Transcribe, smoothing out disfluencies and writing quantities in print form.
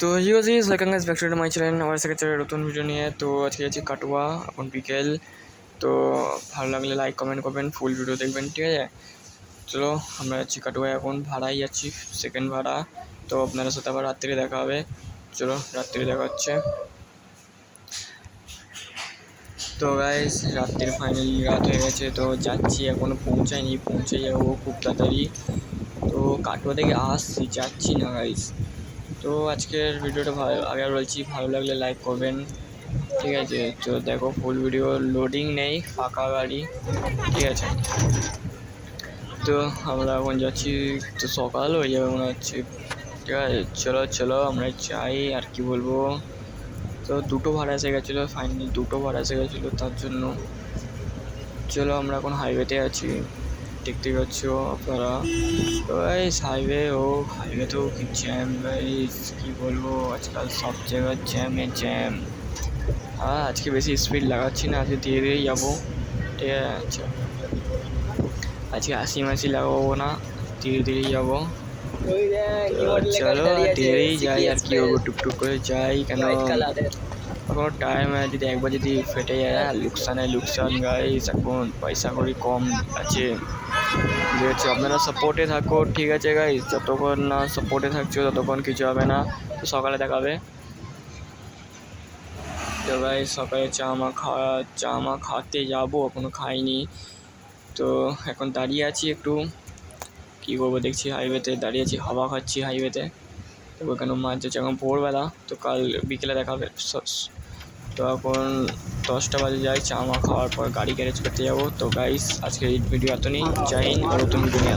তো you guys welcome guys back to my channel. আমার সাথে নতুন ভিডিও নিয়ে তো আজকে আছি কাটোয়া, এখন বিকেল। তো ভালো লাগলে লাইক কমেন্ট করবেন, ফুল ভিডিও দেখবেন, ঠিক আছে? চলো আমরা যাচ্ছি কাটোয়ায়, এখন ভাড়াই যাচ্ছি, সেকেন্ড ভাড়া। তো আপনাদের সাথে আবার রাত্রে দেখা হবে। চলো রাত্রে দেখা হচ্ছে। তো গাইস রাত্রির ফাইনালি রাত হয়ে গেছে, তো যাচ্ছি, এখনও পৌঁছে যাবো খুব তাড়াতাড়ি। তো কাটোয়া থেকে আসছি, যাচ্ছি না গাইস। তো আজকের ভিডিওটা আগে বলছি, ভালো লাগলে লাইক করবেন, ঠিক আছে? তো দেখো ফুল ভিডিও, লোডিং নেই, ফাঁকা গাড়ি, ঠিক আছে? তো আমরা এখন যাচ্ছি, তো সকাল হয়ে যাবে মনে হচ্ছে, ঠিক আছে? চলো আমরা যাই, আর কি বলবো। তো দুটো ভাড়া এসে গেছিলো, ফাইনালি দুটো ভাড়া এসে গেছিলো, তার জন্য চলো আমরা এখন হাইওয়েতে আছি, দেখতে পাচ্ছ আপনারা। তো গাইস হাইওয়েতেও কি জ্যাম গাইস, কি বলবো, আজকাল সব জায়গায় জ্যাম। হ্যাঁ, আজকে বেশি স্পিড লাগাচ্ছি না, আজকে ধীরে ধীরেই যাবো, ঠিক আছে? আচ্ছা, আজকে মাসি লাগাবো না, ধীরে ধীরেই যাবো। চলো ধীরেই যাই, আর কি করবো, টুকটুক করে যাই, কেন এখনো টাইম আছে। যদি একবার যদি ফেটে যায়, লুকসান গাইস, এখন পয়সা কড়ি কম আছে, ঠিক আছে? আপনারা সাপোর্টে থাকো, ঠিক আছে গাইস? যতক্ষণ না সাপোর্টে থাকছো ততক্ষণ কিছু হবে না। তো সকালে দেখাবে। তো গাইস সকালে চা মা খাতে যাবো, এখনো খাইনি। তো এখন দাঁড়িয়ে আছি, একটু কী করবো দেখছি, হাইওয়েতে দাঁড়িয়ে আছি, হাওয়া খাচ্ছি হাইওয়েতে। তো ওখানে মাছ যাচ্ছে, এখন ভোরবেলা, তো কাল বিকেলে দেখাবে। তো এখন 10টা বাজে যাই, চা মা খাওয়ার পর গাড়ি গ্যারেজ করতে যাবো। তো গাইস আজকে এই ভিডিও এত নেই, জয় হিন্দ, নতুন ভিডিও নিয়ে